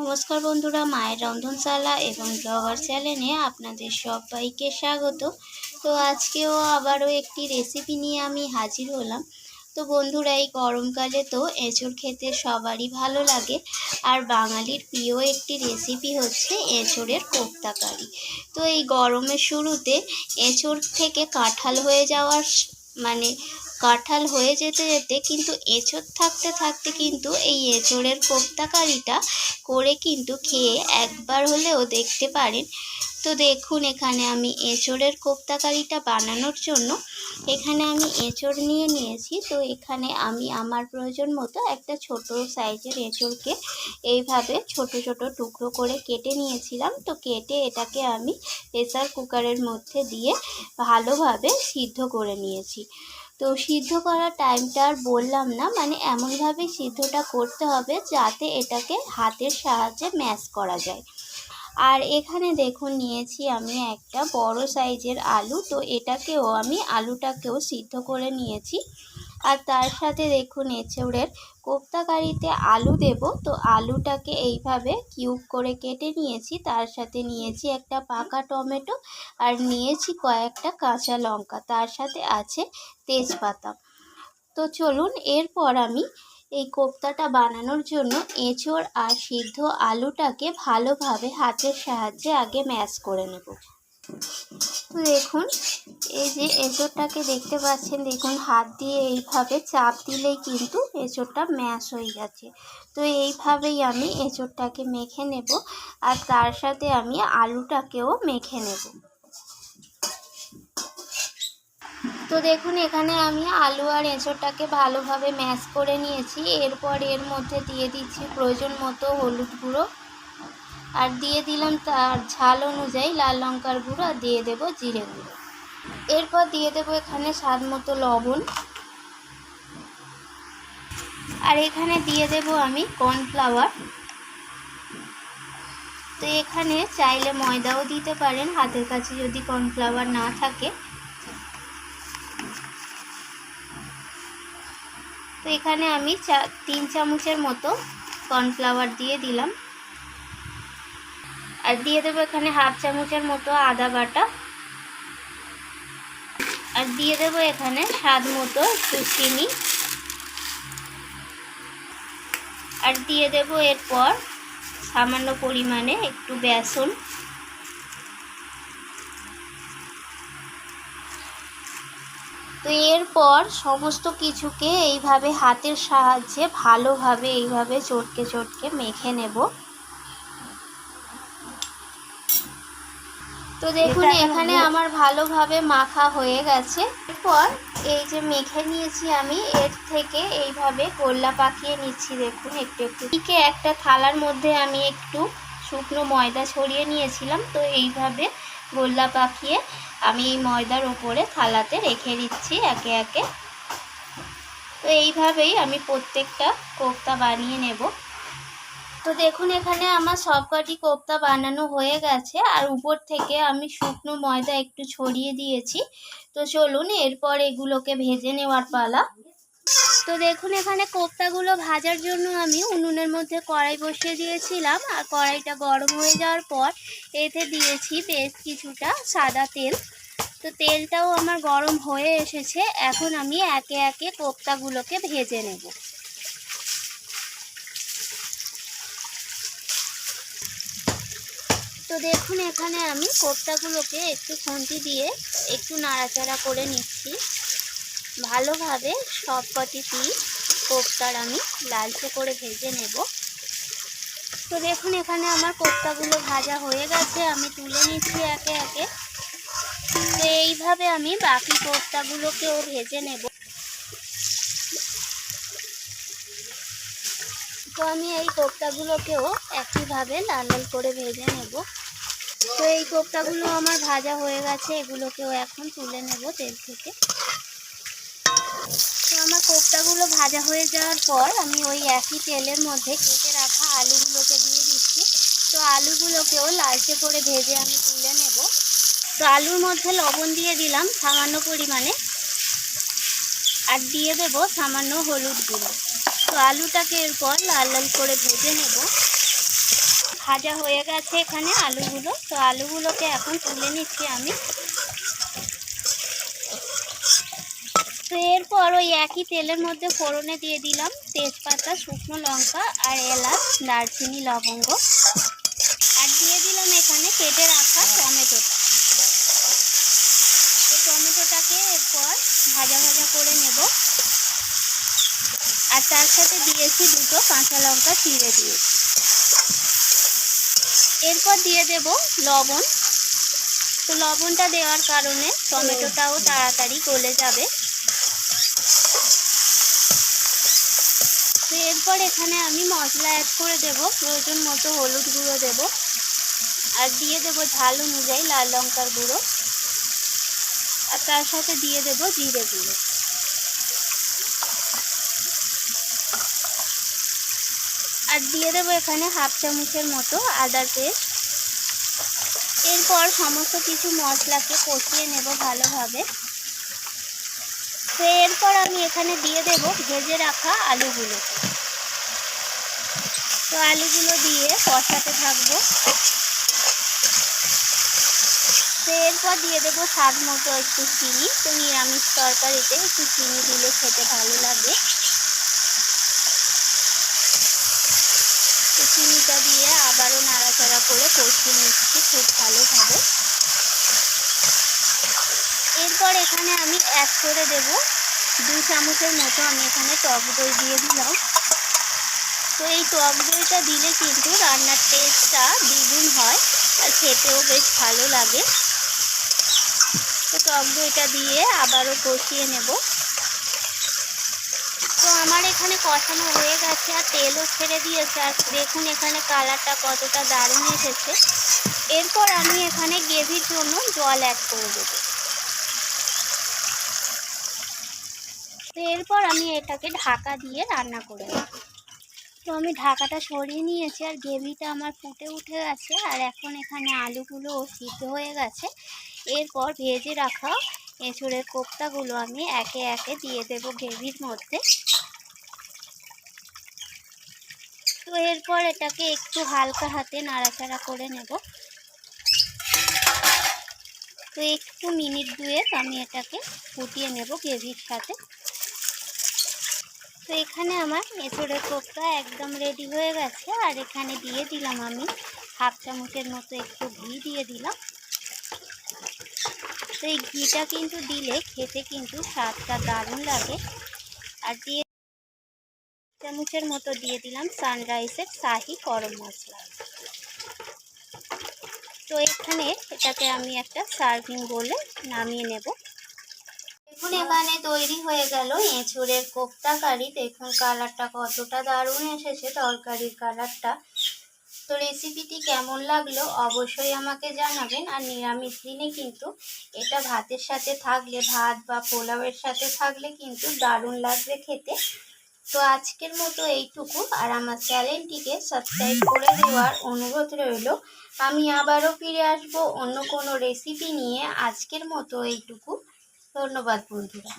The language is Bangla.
নমস্কার বন্ধুরা, মায়ের রন্ধনশালা এবং ব্লগার চ্যানেলে আপনাদের সবাইকে স্বাগত। তো আজকেও আবারও একটি রেসিপি নিয়ে আমি হাজির হলাম। তো বন্ধুরা, এই গরমকালে তো এঁচোড় খেতে সবারই ভালো লাগে, আর বাঙালির প্রিয় একটি রেসিপি হচ্ছে এঁচোড়ের কোপ্তা কারি। তো এই গরমের শুরুতে এঁচোড় থেকে কাঁঠাল হয়ে যাওয়ার কাঁঠাল হয়ে যেতে যেতে কিন্তু এঁচোড় থাকতে থাকতে কিন্তু এই এঁচোড়ের কোপ্তা কারিটা করে কিন্তু খেয়ে একবার হলেও দেখতে পারেন। তো দেখুন, এখানে আমি এঁচোড়ের কোপ্তা কারিটা বানানোর জন্য এখানে আমি এঁচোড় নিয়ে নিয়েছি। তো এখানে আমি আমার প্রয়োজন মতো একটা ছোট সাইজের এঁচোড়কে এইভাবে ছোট ছোট টুকরো করে কেটে নিয়েছিলাম। তো কেটে এটাকে আমি প্রেসার কুকারের মধ্যে দিয়ে ভালোভাবে সিদ্ধ করে নিয়েছি। তো সিদ্ধ করার টাইমটা আর বললাম না, এমনভাবে সিদ্ধটা করতে হবে যাতে এটাকে হাতের সাহায্যে ম্যাশ করা যায়। আর এখানে দেখুন, নিয়েছি আমি একটা বড় সাইজের আলু। তো আলুটাকেও সিদ্ধ করে নিয়েছি। আর তার সাথে দেখুন, এঁচোড়ের কোপ্তা কারিতে আলু দেব। তো আলুটাকে এইভাবে কিউব করে কেটে নিয়েছি। তার সাথে নিয়েছি একটা পাকা টমেটো, আর নিয়েছি কয়েকটা কাঁচা লঙ্কা, তার সাথে আছে তেজপাতা। তো চলুন, এরপর আমি এই কোপ্তাটা বানানোর জন্য এঁচোড় আর সিদ্ধ আলুটাকে ভালোভাবে হাতের সাহায্যে আগে ম্যাশ করে নেব। তো দেখুন, এই যে এঁচোড়টাকে দেখতে পাচ্ছেন, দেখুন হাত দিয়ে এইভাবে চাপ দিলেই কিন্তু এঁচোড়টা ম্যাশ হয়ে যাচ্ছে। তো এইভাবেই আমি এঁচোড়টাকে মেখে নেব, আর তার সাথে আমি আলুটাকেও মেখে নেব। তো দেখুন, এখানে আমি আলু আর এঁচোড়টাকে ভালোভাবে ম্যাশ করে নিয়েছি। এরপর এর মধ্যে দিয়ে দিচ্ছি প্রয়োজন মতো হলুদ গুঁড়ো, আর দিয়ে দিলাম তার ঝাল অনুযায়ী লাল লঙ্কার গুঁড়ো, আর দিয়ে দেবো জিরে গুঁড়ো। এরপর দিয়ে দেবো এখানে স্বাদ মতো লবণ, আর এখানে দিয়ে দেবো আমি কর্নফ্লাওয়ার। তো এখানে চাইলে ময়দাও দিতে পারেন হাতের কাছে যদি কর্নফ্লাওয়ার না থাকে। তো এখানে আমি 3 চামচের মতো কর্নফ্লাওয়ার দিয়ে দিলাম, আর দিয়ে দেবো এখানে হাফ চামচের মতো আদা বাটা, আর দিয়ে দেবো এখানে স্বাদ মতো একটু চিনি, আর দিয়ে দেবো এরপর সামান্য পরিমাণে একটু বেসন। তো এরপর সমস্ত কিছুকে এইভাবে হাতের সাহায্যে ভালোভাবে এইভাবে চটকে চটকে মেখে নেব। তো দেখুন, এখানে আমার ভালোভাবে মাখা হয়ে গেছে। এরপর এই যে মেখে নিয়েছি আমি, এর থেকে এইভাবে গোল্লা পাকিয়ে নিচ্ছি। দেখুন, একটু একটু একটা থালার মধ্যে আমি একটু শুকনো ময়দা ছড়িয়ে নিয়েছিলাম। তো এইভাবে গোল্লা পাকিয়ে আমি এই ময়দার ওপরে থালাতে রেখে দিচ্ছি একে একে। তো এইভাবেই আমি প্রত্যেকটা কোপ্তা বানিয়ে নেব। তো দেখুন, এখানে আমার সবকটি কোপ্তা বানানো হয়ে গেছে, আর উপর থেকে আমি শুকনো ময়দা একটু ছড়িয়ে দিয়েছি। তো চলুন, এরপর এগুলোকে ভেজে নেওয়ার পালা। তো দেখুন, এখানে কোপ্তাগুলো ভাজার জন্য আমি উনুনের মধ্যে কড়াই বসিয়ে দিয়েছিলাম, আর কড়াইটা গরম হয়ে যাওয়ার পর এতে দিয়েছি বেশ কিছুটা সাদা তেল। তো তেলটাও আমার গরম হয়ে এসেছে। এখন আমি একে একে কোপ্তাগুলোকে ভেজে নেব। তো দেখুন, এখানে আমি কোপ্তাগুলোকে একটু খুন্তি দিয়ে একটু নাড়াচাড়া করে নিচ্ছি। ভালোভাবে সবকটি পিস কোপ্তার আমি লালচে করে ভেজে নেব। তো দেখুন, এখানে আমার কোপ্তাগুলো ভাজা হয়ে গেছে, আমি তুলে নিচ্ছি একে একে। তো এইভাবে আমি বাকি কোপ্তাগুলোকেও ভেজে নেব। তো আমি এই কোপ্তাগুলোকেও একইভাবে লাল লাল করে ভেজে নেব। তো এই কোপ্তাগুলো আমার ভাজা হয়ে গেছে, এগুলোকেও এখন তুলে নেব তেল থেকে। তো আমার কোপ্তাগুলো ভাজা হয়ে যাওয়ার পর আমি ওই একই তেলের মধ্যে কেটে রাখা আলুগুলোকে দিয়ে দিচ্ছি। তো আলুগুলোকেও লালচে করে ভেজে আমি তুলে নেব। তো আলুর মধ্যে লবণ দিয়ে দিলাম সামান্য পরিমাণে, আর দিয়ে দেব সামান্য হলুদ গুঁড়ো। তো আলুটাকে এরপর লাল লাল করে ভেজে নেব। ভাজা হয়ে গেছে এখানে আলুগুলো। তো আলুগুলোকে এখন তুলে নিচ্ছি আমি। তো এরপর ওই একই তেলের মধ্যে ফোড়নে দিয়ে দিলাম তেজপাতা, শুকনো লঙ্কা আর এলাচ, দারচিনি, লবঙ্গ। আর দিয়ে দিলাম এখানে কেটে রাখা টমেটোটা। তো টমেটোটাকে এরপর ভাজা ভাজা করে নেব। আর তার সাথে দিয়েছি দুটো কাঁচা লঙ্কা চিড়ে দিয়েছি। এরপর দিয়ে দেব লবণ। তো লবণটা দেওয়ার কারণে টমেটোটাও তাড়াতাড়ি গলে যাবে। তো এরপর এখানে আমি মশলা অ্যাড করে দেব। প্রয়োজন মতো হলুদ গুঁড়ো দেব, আর দিয়ে দেব ঝাল অনুযায়ী লাল লঙ্কার গুঁড়ো, আর তার সাথে দিয়ে দেব জিরে গুঁড়ো। আর দিয়ে দেবো এখানে হাফ চামচের মতো আদার পেস্ট। এরপর সমস্ত কিছু মশলাকে কষিয়ে নেব ভালোভাবে। তো এরপর আমি এখানে দিয়ে দেব ভেজে রাখা আলুগুলোকে। তো আলুগুলো দিয়ে কষাতে থাকবো। তো এরপর দিয়ে দেবো স্বাদ মতো একটু চিনি। তো নিরামিষ তরকারিতে একটু চিনি দিলে খেতে ভালো লাগে। তো চিনিটা দিয়ে আবারও নাড়াচাড়া করে কষিয়ে নিচ্ছি খুব ভালোভাবে। এরপর এখানে আমি অ্যাড করে দেব 2 চামচের মতো আমি এখানে টক দই দিয়ে দিলাম। তো এই টক দইটা দিলে কিন্তু রান্নার টেস্টটা দ্বিগুণ হয় আর খেতেও বেশ ভালো লাগে। তো টক দইটা দিয়ে আবারও কষিয়ে নেব। তো আমার এখানে কষানো হয়ে গেছে আর তেলও ছেড়ে দিয়েছে। আর দেখুন এখানে কালারটা কতটা দারুণ এসেছে। এরপর আমি এখানে গ্রেভির জন্য জল অ্যাড করে দেব। তো এরপর আমি এটাকে ঢাকা দিয়ে রান্না করে নেব। তো আমি ঢাকাটা সরিয়ে নিয়েছি আর গ্রেভিটা আমার ফুটে উঠে গেছে। আর এখন এখানে আলুগুলো সিদ্ধ হয়ে গেছে। এরপর ভেজে রাখা এঁচোড়ের কোপ্তাগুলো আমি একে একে দিয়ে দেব গ্রেভির মধ্যে। তো এরপর এটাকে একটু হালকা হাতে নাড়াচাড়া করে নেব। তো একটু মিনিট 2 আমি এটাকে ফুটিয়ে নেব গ্রেভির সাথে। তো এখানে আমার এঁচোড়ের কোপ্তা একদম রেডি হয়ে গেছে। আর এখানে দিয়ে দিলাম আমি হাফ চামচের মতো একটু ঘি দিয়ে দিলাম। তো এই ঘিটা কিন্তু দিলে খেতে কিন্তু স্বাদটা দারুণ লাগে। আর দিয়ে চামচের মতো দিয়ে দিলাম সানরাইজের শাহি গরম মশলা। তো এখানে এটাকে আমি একটা সার্ভিং বলে নামিয়ে নেব। দেখুন এখানে তৈরি হয়ে গেল এঁচোড়ের কোপ্তা কারি। দেখুন কালারটা কতটা দারুণ এসেছে, তরকারির কালারটা। তো রেসিপিটি কেমন লাগলো অবশ্যই আমাকে জানাবেন। আর নিরামিষ দিনে কিন্তু এটা ভাতের সাথে থাকলে, ভাত বা পোলাওয়ের সাথে থাকলে কিন্তু দারুণ লাগবে খেতে। তো আজকের মতো এইটুকু। আর আমার চ্যানেলটিকে সাবস্ক্রাইব করে দেওয়ার অনুরোধ রইল। আমি আবারও ফিরে আসব অন্য কোনো রেসিপি নিয়ে। আজকের মতো এইটুকু। ধন্যবাদ বন্ধুরা।